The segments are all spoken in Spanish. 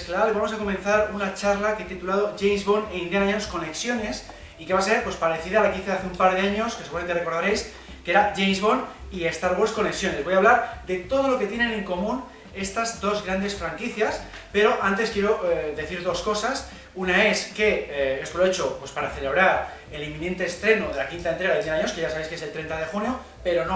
¿qué tal? Vamos a comenzar una charla que he titulado James Bond e Indiana Jones Conexiones y que va a ser pues parecida a la que hice hace un par de años, que seguramente recordaréis, que era James Bond y Star Wars Conexiones. Voy a hablar de todo lo que tienen en común estas dos grandes franquicias, pero antes quiero decir dos cosas. Una es que esto lo he hecho pues, para celebrar el inminente estreno de la quinta entrega de Indiana Jones, que ya sabéis que es el 30 de junio, pero no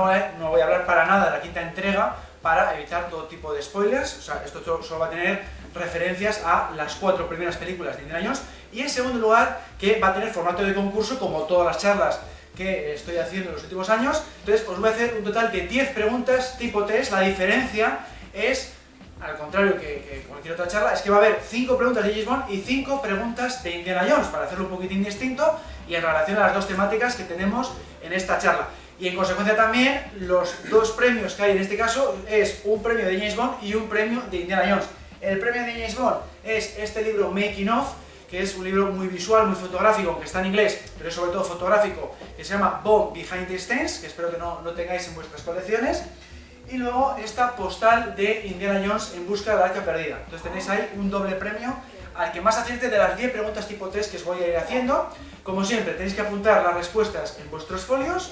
voy a hablar para nada de la quinta entrega para evitar todo tipo de spoilers. O sea, esto solo va a tener referencias a las 4 primeras películas de Indiana Jones. Y en segundo lugar, que va a tener formato de concurso, como todas las charlas que estoy haciendo en los últimos años. Entonces os voy a hacer un total de 10 preguntas tipo test. La diferencia es, al contrario que cualquier otra charla, es que va a haber 5 preguntas de James Bond y 5 preguntas de Indiana Jones, para hacerlo un poquitín distinto y en relación a las dos temáticas que tenemos en esta charla. Y en consecuencia también, los dos premios que hay en este caso es un premio de James Bond y un premio de Indiana Jones. El premio de James Bond es este libro Making Of, que es un libro muy visual, muy fotográfico, aunque está en inglés, pero es sobre todo fotográfico, que se llama Bond Behind the Scenes, que espero que no tengáis en vuestras colecciones. Y luego esta postal de Indiana Jones en busca de la Arca Perdida. Entonces tenéis ahí un doble premio al que más acierte de las 10 preguntas tipo 3 que os voy a ir haciendo. Como siempre, tenéis que apuntar las respuestas en vuestros folios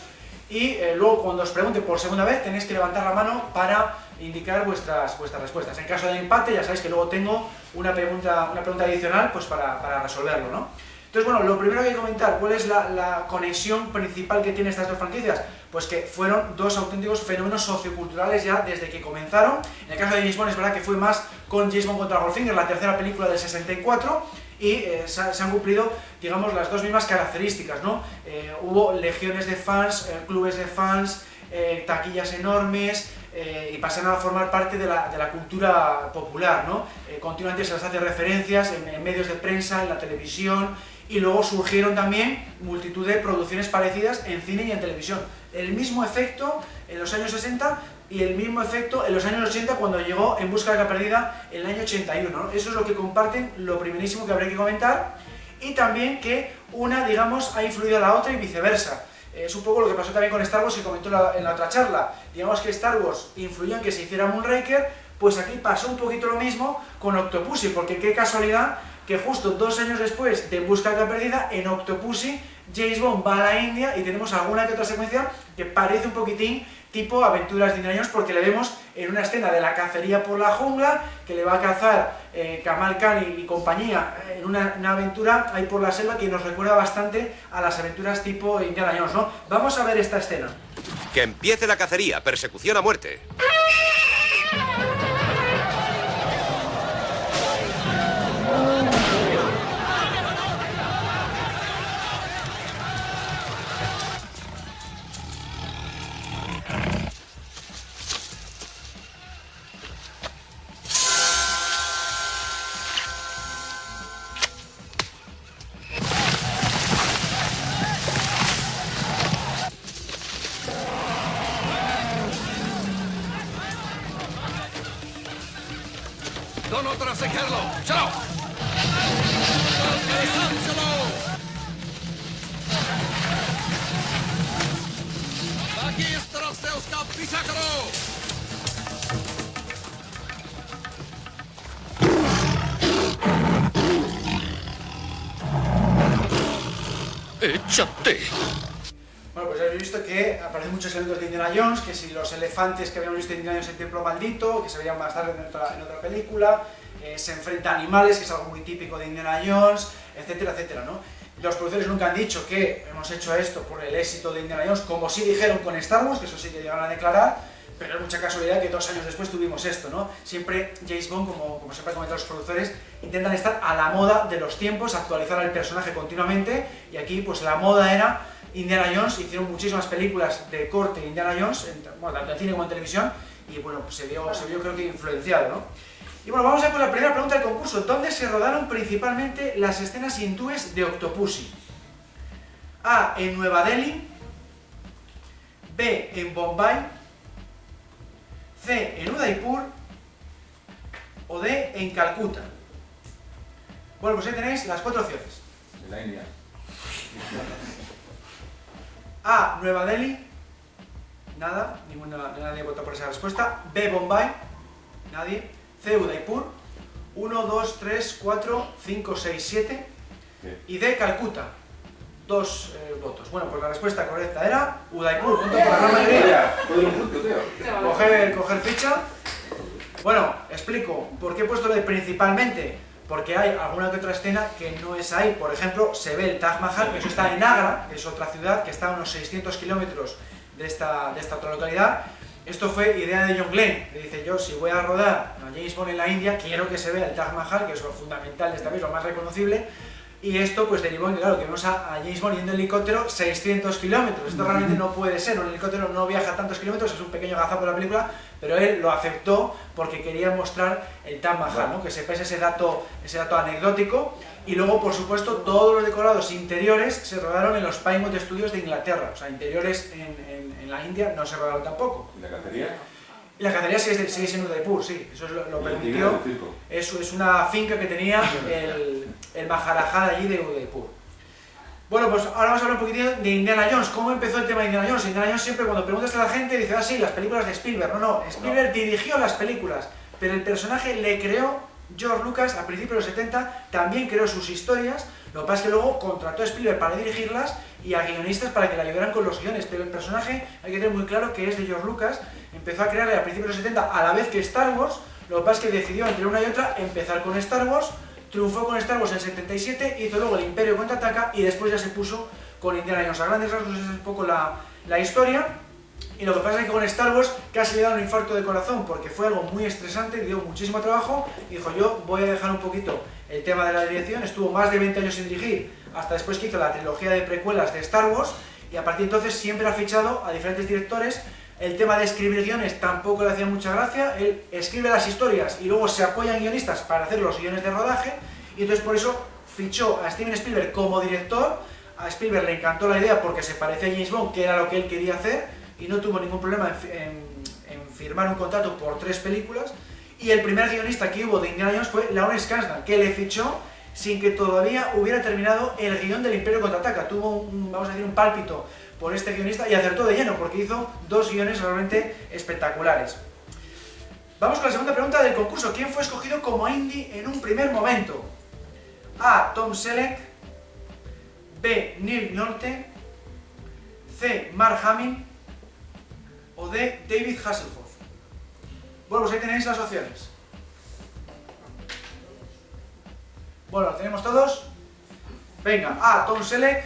y luego cuando os pregunte por segunda vez tenéis que levantar la mano para indicar vuestras respuestas. En caso de empate ya sabéis que luego tengo una pregunta adicional pues para resolverlo, ¿no? Entonces, bueno, lo primero que hay que comentar, ¿cuál es la conexión principal que tienen estas dos franquicias? Pues que fueron dos auténticos fenómenos socioculturales ya desde que comenzaron. En el caso de James Bond es verdad que fue más con James Bond contra Goldfinger, la tercera película del 64, y se han cumplido, digamos, las dos mismas características, ¿no? Hubo legiones de fans, clubes de fans, taquillas enormes, y pasaron a formar parte de la cultura popular, ¿no? Continuamente se les hace referencias en medios de prensa, en la televisión, y luego surgieron también multitud de producciones parecidas en cine y en televisión. El mismo efecto en los años 60 y el mismo efecto en los años 80 cuando llegó En busca de la perdida en el año 81, ¿no? Eso es lo que comparten, lo primerísimo que habría que comentar, y también que una, digamos, ha influido a la otra y viceversa. Es un poco lo que pasó también con Star Wars, que comentó en la otra charla. Digamos que Star Wars influyó en que se hiciera Moonraker, pues aquí pasó un poquito lo mismo con Octopussy, porque qué casualidad que justo 2 años después de En busca de la perdida, en Octopussy, James Bond va a la India y tenemos alguna que otra secuencia que parece un poquitín tipo Aventuras de Indiana Jones, porque le vemos en una escena de la cacería por la jungla, que le va a cazar Kamal Khan y compañía en una aventura ahí por la selva que nos recuerda bastante a las aventuras tipo Indiana Jones, ¿no? Vamos a ver esta escena. Que empiece la cacería, persecución a muerte. Sono tras sacarlo. ¡Chao! Aquí estará seus capichacaro. ¡Échate! Bueno, pues habéis visto que aparecen muchos elementos de Indiana Jones, que si los elefantes que habíamos visto en Indiana Jones en Templo Maldito, que se veían más tarde en otra película, se enfrenta a animales, que es algo muy típico de Indiana Jones, etcétera, etcétera, ¿no? Los productores nunca han dicho que hemos hecho esto por el éxito de Indiana Jones, como sí dijeron con Star Wars, que eso sí que llegaron a declarar, pero es mucha casualidad que 2 años después tuvimos esto, ¿no? Siempre James Bond, como siempre han comentado los productores, intentan estar a la moda de los tiempos, actualizar al personaje continuamente, y aquí pues la moda era Indiana Jones. Hicieron muchísimas películas de corte Indiana Jones, bueno, tanto en cine como en televisión, y bueno, pues se vio creo que influenciado, ¿no? Y bueno, vamos a ir con la primera pregunta del concurso. ¿Dónde se rodaron principalmente las escenas hindúes de Octopussy? A, en Nueva Delhi, B, en Bombay, C, en Udaipur o D, en Calcuta. Bueno, pues ahí tenéis las 4 opciones. En la India. A, Nueva Delhi, nada, nadie vota por esa respuesta. B, Bombay, nadie. C, Udaipur 1, 2, 3, 4, 5, 6, 7. Y de Calcuta, 2 votos. Bueno, pues la respuesta correcta era Udaipur, junto con la gran mayoría. Coger ficha. Bueno, explico. ¿Por qué he puesto lo de principalmente? Porque hay alguna que otra escena que no es ahí. Por ejemplo, se ve el Taj Mahal, que eso está en Agra, que es otra ciudad, que está a unos 600 kilómetros de esta otra localidad. Esto fue idea de John Glenn. Le dice, yo si voy a rodar a James Bond en la India, quiero que se vea el Taj Mahal, que es lo fundamental de esta vez, lo más reconocible. Y esto pues derivó en que, claro, que vemos a James Bond yendo en helicóptero 600 kilómetros. Esto realmente no puede ser, un helicóptero no viaja tantos kilómetros, es un pequeño gazapo de la película, pero él lo aceptó porque quería mostrar el Taj Mahal, ¿no? Que sepáis ese dato anecdótico. Y luego, por supuesto, todos los decorados interiores se rodaron en los Pinewood Studios de Inglaterra. O sea, interiores en la India no se rodaron tampoco. ¿Y la cacería? Y la cacería sigue siendo Udaipur, sí, eso lo permitió. Eso es una finca que tenía el Maharajá de allí de Udaipur. Bueno, pues ahora vamos a hablar un poquitín de Indiana Jones. ¿Cómo empezó el tema de Indiana Jones? Indiana Jones siempre cuando preguntas a la gente dice, ah sí, las películas de Spielberg. No, Spielberg dirigió las películas, pero el personaje le creó George Lucas a principios de los 70, también creó sus historias. Lo que pasa es que luego contrató a Spielberg para dirigirlas y a guionistas para que le ayudaran con los guiones, pero el personaje hay que tener muy claro que es de George Lucas. Empezó a crearle a principios de los 70 a la vez que Star Wars. Lo que pasa es que decidió entre una y otra empezar con Star Wars, triunfó con Star Wars en el 77, hizo luego el Imperio Contraataca y después ya se puso con Indiana Jones. A grandes rasgos esa es un poco la historia. Y lo que pasa es que con Star Wars casi le da un infarto de corazón porque fue algo muy estresante, dio muchísimo trabajo y dijo, yo voy a dejar un poquito el tema de la dirección. Estuvo más de 20 años sin dirigir, hasta después que hizo la trilogía de precuelas de Star Wars, y a partir de entonces siempre ha fichado a diferentes directores. El tema de escribir guiones tampoco le hacía mucha gracia, él escribe las historias y luego se apoya en guionistas para hacer los guiones de rodaje, y entonces por eso fichó a Steven Spielberg como director. A Spielberg le encantó la idea porque se parecía a James Bond, que era lo que él quería hacer, y no tuvo ningún problema en firmar un contrato por 3 películas. Y el primer guionista que hubo de Indiana Jones fue Lawrence Kasdan, que le fichó sin que todavía hubiera terminado el guión del Imperio Contraataca. Tuvo vamos a decir, un pálpito por este guionista y acertó de lleno porque hizo 2 guiones realmente espectaculares. Vamos con la segunda pregunta del concurso. ¿Quién fue escogido como Indy en un primer momento? A. Tom Selleck, B. Neil Nolte, C. Mark Hamill o D. David Hasselhoff. Bueno, pues ahí tenéis las opciones. Bueno, ¿lo tenemos todos? Venga, A. Tom Selleck,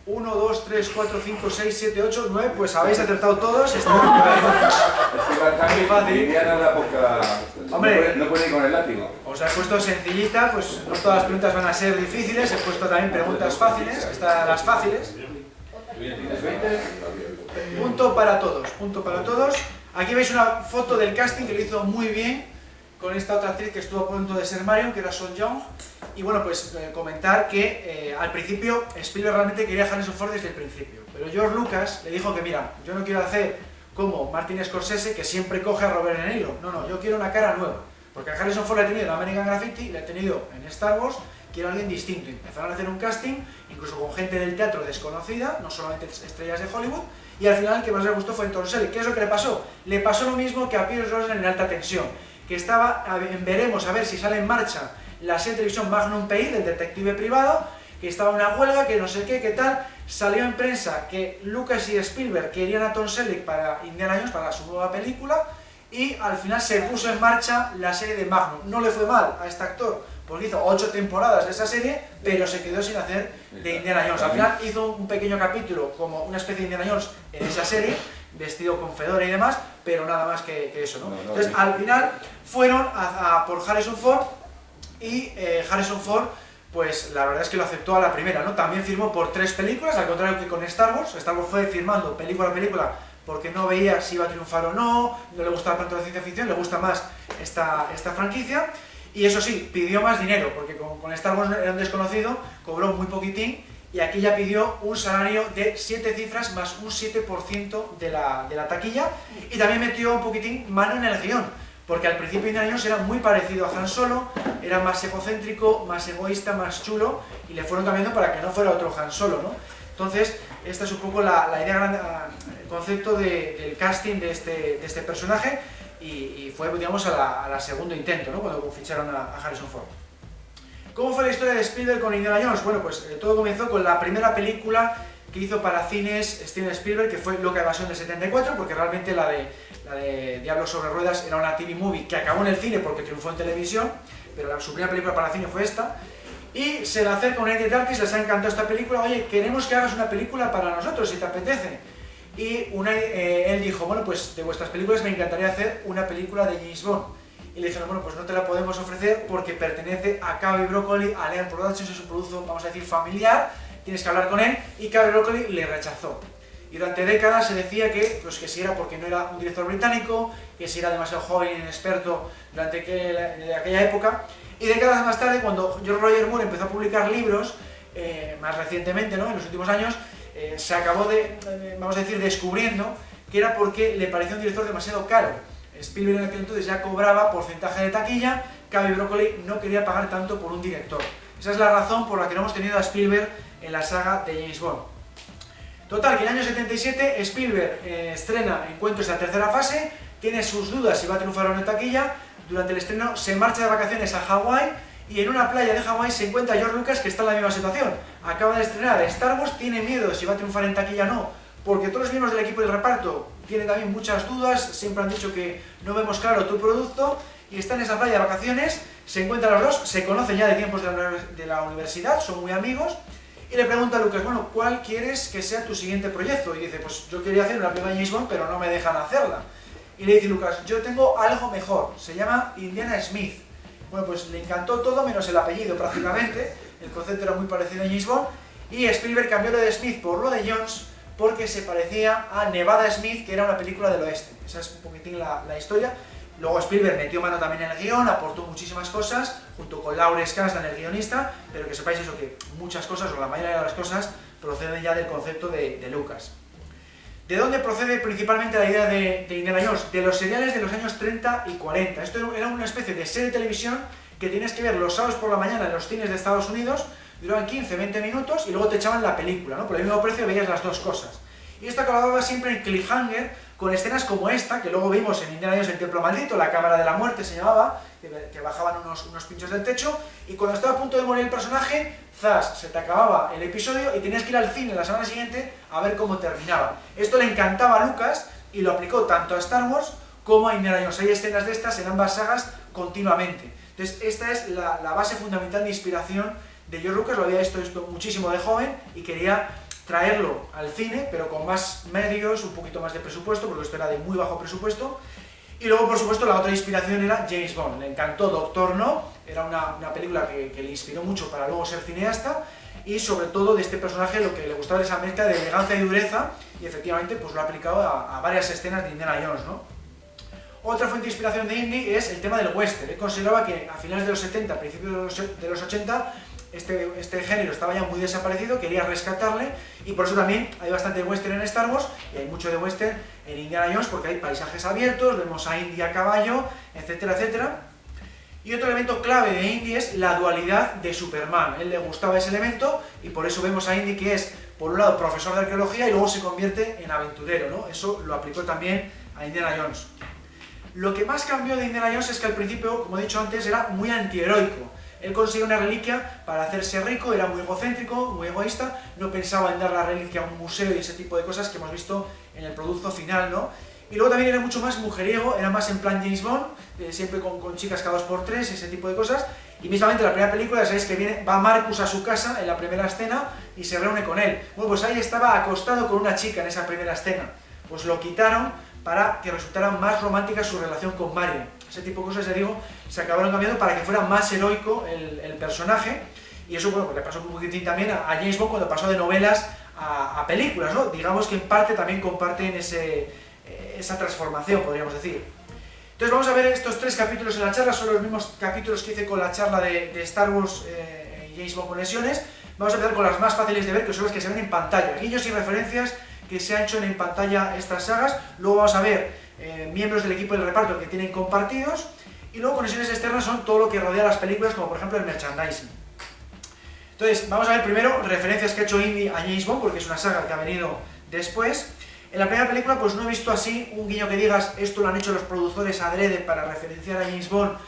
1, 2, 3, 4, 5, 6, 7, 8, 9, pues habéis acertado todos. Está muy fácil. Hombre, no puede ir con el látigo. Os he puesto sencillita, pues no todas las preguntas van a ser difíciles, he puesto también preguntas fáciles, están las fáciles. Punto para todos, punto para todos. Aquí veis una foto del casting que lo hizo muy bien con esta otra actriz que estuvo a punto de ser Marion, que era Son Young. Y bueno, pues comentar que al principio Spielberg realmente quería a Harrison Ford desde el principio, pero George Lucas le dijo que mira, yo no quiero hacer como Martin Scorsese, que siempre coge a Robert De Niro. No, yo quiero una cara nueva, porque a Harrison Ford le he tenido en American Graffiti, le he tenido en Star Wars, quiero a alguien distinto. Empezaron a hacer un casting, incluso con gente del teatro desconocida, no solamente estrellas de Hollywood, y al final el que más le gustó fue Tom Selleck. ¿Qué es lo que le pasó? Le pasó lo mismo que a Pierce Brosnan en Alta Tensión, que estaba, veremos a ver si sale en marcha la serie de televisión Magnum PI, del detective privado, que estaba en una huelga, que no sé qué tal. Salió en prensa que Lucas y Spielberg querían a Tom Selleck para Indiana Jones, para su nueva película, y al final se puso en marcha la serie de Magnum. No le fue mal a este actor, porque hizo 8 temporadas de esa serie, pero se quedó sin hacer de Indiana Jones. Al final hizo un pequeño capítulo, como una especie de Indiana Jones en esa serie, vestido con fedora y demás, pero nada más que eso, ¿no? Entonces, al final fueron a por Harrison Ford, y Harrison Ford, pues la verdad es que lo aceptó a la primera, ¿no? También firmó por 3 películas, al contrario que con Star Wars. Star Wars fue firmando película a película porque no veía si iba a triunfar o no le gustaba tanto la ciencia ficción, le gusta más esta franquicia. Y eso sí, pidió más dinero, porque con Star Wars era un desconocido, cobró muy poquitín, y aquí ya pidió un salario de 7 cifras más un 7% de la taquilla, y también metió un poquitín mano en el guión, porque al principio Indiana Jones era muy parecido a Han Solo, era más egocéntrico, más egoísta, más chulo, y le fueron cambiando para que no fuera otro Han Solo, ¿no? Entonces, esta es un poco la idea grande, el concepto del casting de este personaje. y fue, digamos, a la segundo intento, ¿no? Cuando ficharon a Harrison Ford. ¿Cómo fue la historia de Spielberg con Indiana Jones? Bueno, pues todo comenzó con la primera película que hizo para cines Steven Spielberg, que fue Loca Evasión de 74, porque realmente la de Diablos sobre Ruedas era una TV movie que acabó en el cine porque triunfó en televisión, pero su primera película para cine fue esta. Y se le acerca a United Artists, les ha encantado esta película, oye, queremos que hagas una película para nosotros, si te apetece. Y él dijo, bueno, pues de vuestras películas me encantaría hacer una película de James Bond. Y le dijeron, bueno, pues no te la podemos ofrecer porque pertenece a Cubby Broccoli, a Leon Productions, es un producto, vamos a decir, familiar, tienes que hablar con él, y Cubby Broccoli le rechazó. Y durante décadas se decía que, pues, que si era porque no era un director británico, que si era demasiado joven e inexperto durante aquella época. Y décadas más tarde, cuando George Roger Moore empezó a publicar libros, más recientemente, ¿no?, en los últimos años, se acabó vamos a decir, descubriendo que era porque le parecía un director demasiado caro. Spielberg en aquel entonces ya cobraba porcentaje de taquilla, Cubby Broccoli no quería pagar tanto por un director. Esa es la razón por la que no hemos tenido a Spielberg en la saga de James Bond. Total, que en el año 77 Spielberg estrena Encuentros en la tercera fase, tiene sus dudas si va a triunfar o no en taquilla. Durante el estreno se marcha de vacaciones a Hawái y en una playa de Hawái se encuentra George Lucas, que está en la misma situación. Acaba de estrenar Star Wars, tiene miedo de si va a triunfar en taquilla o no, porque todos los miembros del equipo del reparto tienen también muchas dudas, siempre han dicho que no vemos claro tu producto, y está en esa playa de vacaciones, se encuentran los dos, se conocen ya de tiempos de la universidad, son muy amigos, y le pregunta a Lucas, bueno, ¿cuál quieres que sea tu siguiente proyecto? Y dice, pues yo quería hacer una película de James Bond, pero no me dejan hacerla. Y le dice Lucas, yo tengo algo mejor, se llama Indiana Smith. Bueno, pues le encantó todo menos el apellido prácticamente, el concepto era muy parecido a James Bond, y Spielberg cambió lo de Smith por lo de Jones porque se parecía a Nevada Smith, que era una película del oeste. Esa es un poquitín la historia. Luego Spielberg metió mano también en el guión, aportó muchísimas cosas, junto con Lawrence Kasdan, el guionista, pero que sepáis eso, que muchas cosas, o la mayoría de las cosas, proceden ya del concepto de Lucas. ¿De dónde procede principalmente la idea de Indiana Jones? De los seriales de los años 30 y 40. Esto era una especie de serie de televisión que tienes que ver los sábados por la mañana en los cines de Estados Unidos, duraban 15-20 minutos y luego te echaban la película, ¿no? Por el mismo precio veías las dos cosas. Y esto acababa siempre en cliffhanger, con escenas como esta, que luego vimos en Indiana Jones el Templo Maldito, la Cámara de la Muerte se llamaba, que bajaban unos pinchos del techo, y cuando estaba a punto de morir el personaje, ¡zas!, se te acababa el episodio y tenías que ir al cine la semana siguiente a ver cómo terminaba. Esto le encantaba a Lucas y lo aplicó tanto a Star Wars como a Indiana Jones. Hay escenas de estas en ambas sagas continuamente. Entonces esta es la base fundamental de inspiración de George Lucas. Lo había visto esto muchísimo de joven y quería traerlo al cine, pero con más medios, un poquito más de presupuesto, porque esto era de muy bajo presupuesto. Y luego, por supuesto, la otra inspiración era James Bond. Le encantó Doctor No, era una película que le inspiró mucho para luego ser cineasta, y sobre todo de este personaje lo que le gustaba era esa mezcla de elegancia y dureza, y efectivamente pues lo ha aplicado a varias escenas de Indiana Jones, ¿no? Otra fuente de inspiración de Indy es el tema del western. Él consideraba que a finales de los 70, principios de los 80, este género estaba ya muy desaparecido, quería rescatarle, y por eso también hay bastante western en Star Wars, y hay mucho de western en Indiana Jones, porque hay paisajes abiertos, vemos a Indy a caballo, etcétera, etcétera. Y otro elemento clave de Indy es la dualidad de Superman. A él le gustaba ese elemento, y por eso vemos a Indy que es, por un lado, profesor de arqueología, y luego se convierte en aventurero, ¿no? Eso lo aplicó también a Indiana Jones. Lo que más cambió de Indiana Jones es que al principio, como he dicho antes, era muy antiheroico. Él consiguió una reliquia para hacerse rico, era muy egocéntrico, muy egoísta, no pensaba en dar la reliquia a un museo y ese tipo de cosas que hemos visto en el producto final, ¿no? Y luego también era mucho más mujeriego, era más en plan James Bond, siempre con chicas cada 2x3, ese tipo de cosas. Y mismamente en la primera película, ya sabéis que va Marcus a su casa en la primera escena y se reúne con él. Bueno, pues ahí estaba acostado con una chica en esa primera escena. Pues lo quitaron para que resultara más romántica su relación con Marion. Ese tipo de cosas, ya digo, se acabaron cambiando para que fuera más heroico el personaje, y eso, bueno, pues le pasó un poquitín también a James Bond cuando pasó de novelas a películas, ¿no? Digamos que en parte también comparten esa transformación, podríamos decir. Entonces vamos a ver estos 3 capítulos en la charla, son los mismos capítulos que hice con la charla de Star Wars y James Bond Conexiones. Vamos a empezar con las más fáciles de ver, que son las que se ven en pantalla, guiños y referencias que se han hecho en pantalla estas sagas. Luego vamos a ver miembros del equipo del reparto que tienen compartidos, y luego conexiones externas son todo lo que rodea las películas, como por ejemplo el merchandising. Entonces vamos a ver primero referencias que ha hecho Indy a James Bond, porque es una saga que ha venido después. En la primera película pues no he visto así un guiño que digas esto lo han hecho los productores adrede para referenciar a James Bond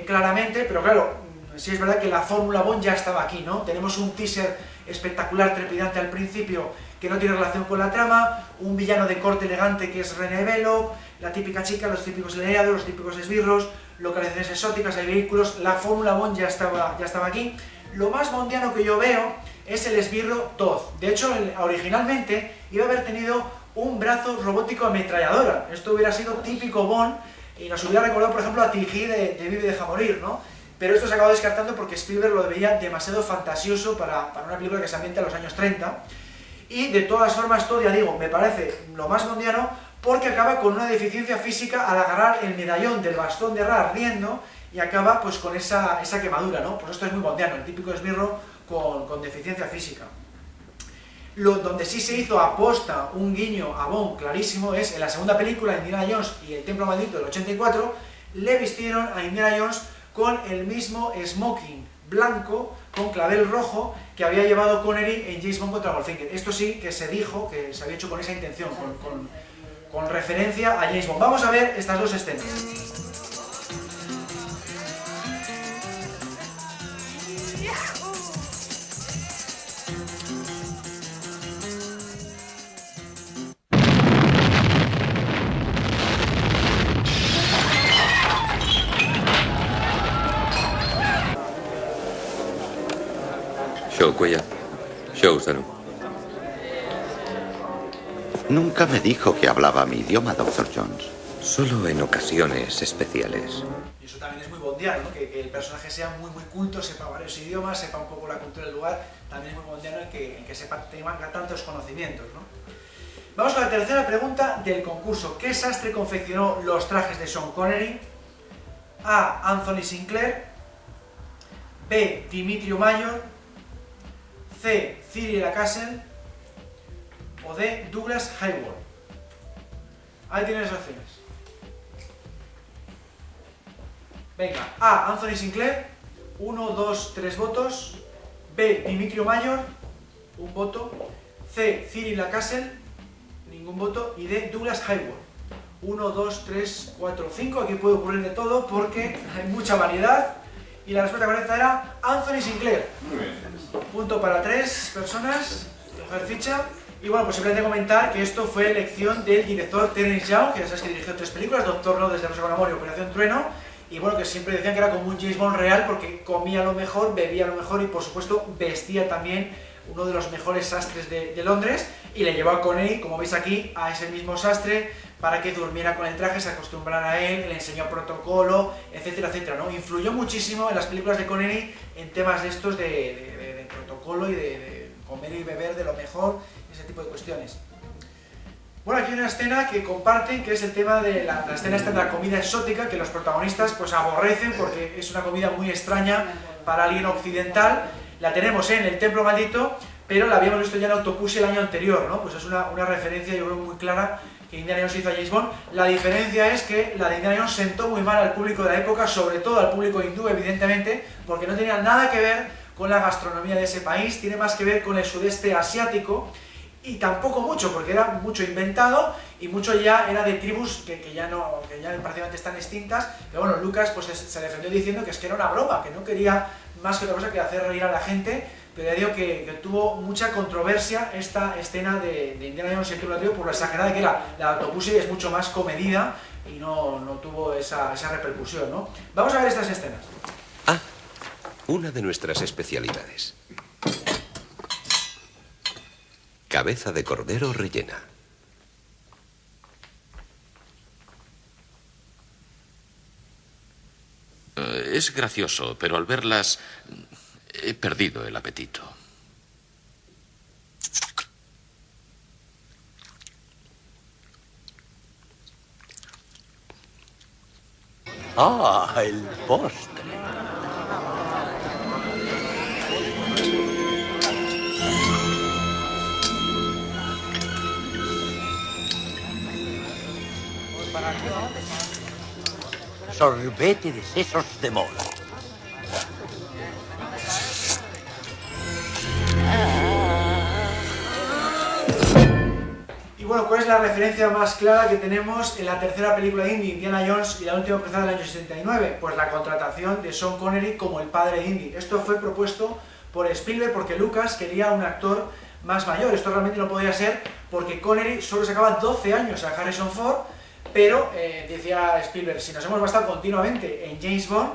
claramente, pero claro, sí es verdad que la fórmula Bond ya estaba aquí, ¿no? Tenemos un teaser espectacular, trepidante al principio, que no tiene relación con la trama, un villano de corte elegante que es René Belloc, la típica chica, los típicos leados, los típicos esbirros, localizaciones exóticas, hay vehículos, la fórmula Bond ya estaba aquí. Lo más bondiano que yo veo es el esbirro Toth. De hecho, originalmente iba a haber tenido un brazo robótico ametralladora. Esto hubiera sido típico Bond y nos hubiera recordado, por ejemplo, a T.G. de Vive y deja morir, ¿no? Pero esto se acabó descartando porque Spielberg lo veía demasiado fantasioso para una película que se ambienta en los años 30. Y de todas formas, todo, ya digo, me parece lo más bondiano porque acaba con una deficiencia física al agarrar el medallón del bastón de Ra riendo y acaba pues con esa quemadura, ¿no? Pues esto es muy bondiano, el típico esbirro con deficiencia física. Donde sí se hizo aposta un guiño a Bond clarísimo es en la segunda película, Indiana Jones y el Templo Maldito del 84, le vistieron a Indiana Jones con el mismo smoking blanco con clavel rojo que había llevado Connery en James Bond contra Goldfinger. Esto sí que se dijo que se había hecho con esa intención, con referencia a James Bond. Vamos a ver estas dos escenas. Show Cuella. Show Sano. Nunca me dijo que hablaba mi idioma, Dr. Jones. Solo en ocasiones especiales. Y eso también es muy bondiano, ¿no? Que el personaje sea muy culto, sepa varios idiomas, sepa un poco la cultura del lugar. También es muy bondiano en que sepa, tenga tantos conocimientos, ¿no? Vamos con la tercera pregunta del concurso. ¿Qué sastre confeccionó los trajes de Sean Connery? A. Anthony Sinclair. B. Dimitrio Mayor. C. Cyril Lacassel. O D. Douglas Hayward. Ahí tienes las opciones. Venga, A. Anthony Sinclair, 1, 2, 3 votos. B. Dimitrio Mayor, 1 voto. C. Cyril Lacassel, ningún voto. Y D. Douglas Hayward, 1, 2, 3, 4, 5. Aquí puede ocurrir de todo porque hay mucha variedad. Y la respuesta correcta era Anthony Sinclair. Muy bien. Punto para 3 personas. Coger ficha. Y bueno, pues simplemente comentar que esto fue elección del director Terence Young, que ya sabes que dirigió 3 películas, Doctor No, Desde Rosa con Amor y Operación Trueno, y bueno, que siempre decían que era como un James Bond real porque comía lo mejor, bebía lo mejor y por supuesto vestía también uno de los mejores sastres de Londres, y le llevó a Connery, como veis aquí, a ese mismo sastre para que durmiera con el traje, se acostumbrara a él, le enseñó protocolo, etcétera, etcétera, ¿no? Influyó muchísimo en las películas de Connery en temas de estos de protocolo y de comer y beber de lo mejor, ese tipo de cuestiones. Bueno, aquí hay una escena que comparten, que es el tema de la escena esta de la comida exótica, que los protagonistas pues aborrecen porque es una comida muy extraña para alguien occidental. La tenemos en el Templo Maldito, pero la habíamos visto ya en Octopussy el año anterior, ¿no? Pues es una referencia, yo creo, muy clara que Indiana Jones hizo a James Bond. La diferencia es que la de Indiana Jones sentó muy mal al público de la época, sobre todo al público hindú, evidentemente, porque no tenía nada que ver con la gastronomía de ese país, tiene más que ver con el sudeste asiático, y tampoco mucho, porque era mucho inventado y mucho ya era de tribus que ya prácticamente están extintas. Pero bueno, Lucas pues se defendió diciendo que es que era una broma, que no quería más que otra cosa que hacer reír a la gente, pero ya digo que tuvo mucha controversia esta escena de Indiana Jones y el Templo Maldito por lo exagerada que era. La Octopussy es mucho más comedida y no tuvo esa repercusión, ¿no? Vamos a ver estas escenas. Ah, una de nuestras especialidades. Cabeza de cordero rellena. Es gracioso, pero al verlas he perdido el apetito. Ah, el postre. Sorbete de sesos de mora. Y bueno, ¿cuál es la referencia más clara que tenemos en la tercera película de Indy, Indiana Jones y la última cruzada del año 69? Pues la contratación de Sean Connery como el padre de Indy. Esto fue propuesto por Spielberg porque Lucas quería un actor más mayor. Esto realmente no podía ser porque Connery solo sacaba 12 años a Harrison Ford, pero decía Spielberg, si nos hemos basado continuamente en James Bond,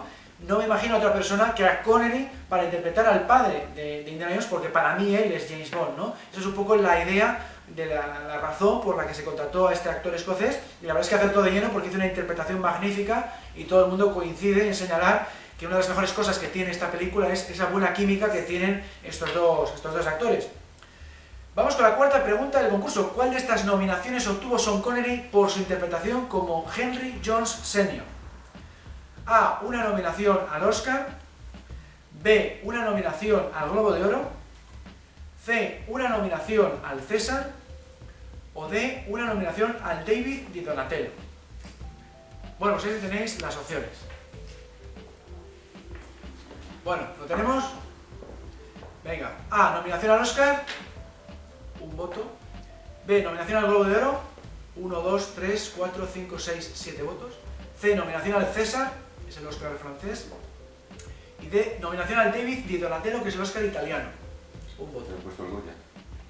no me imagino a otra persona que a Connery para interpretar al padre de Indiana Jones, porque para mí él es James Bond, ¿no? Eso es un poco la idea de la razón por la que se contrató a este actor escocés, y la verdad es que acertó de lleno porque hizo una interpretación magnífica y todo el mundo coincide en señalar que una de las mejores cosas que tiene esta película es esa buena química que tienen estos dos actores. Vamos con la cuarta pregunta del concurso. ¿Cuál de estas nominaciones obtuvo Sean Connery por su interpretación como Henry Jones Sr.? A. Una nominación al Oscar. B. Una nominación al Globo de Oro. C. Una nominación al César. O D. Una nominación al David di Donatello. Bueno, pues ahí tenéis las opciones. Bueno, ¿lo tenemos? Venga. A. Nominación al Oscar. Un voto. B. Nominación al Globo de Oro. 1, 2, 3, 4, 5, 6, 7 votos. C. Nominación al César, es el Oscar francés. Y D. Nominación al David di Donatello, que es el Oscar italiano. Un voto.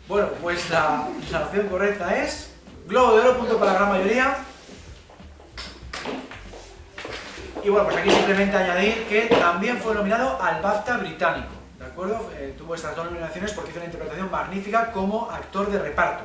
Bueno, pues la opción correcta es Globo de Oro, punto para la gran mayoría. Y bueno, pues aquí simplemente añadir que también fue nominado al BAFTA británico, ¿de acuerdo? Tuvo estas dos nominaciones porque hizo una interpretación magnífica como actor de reparto.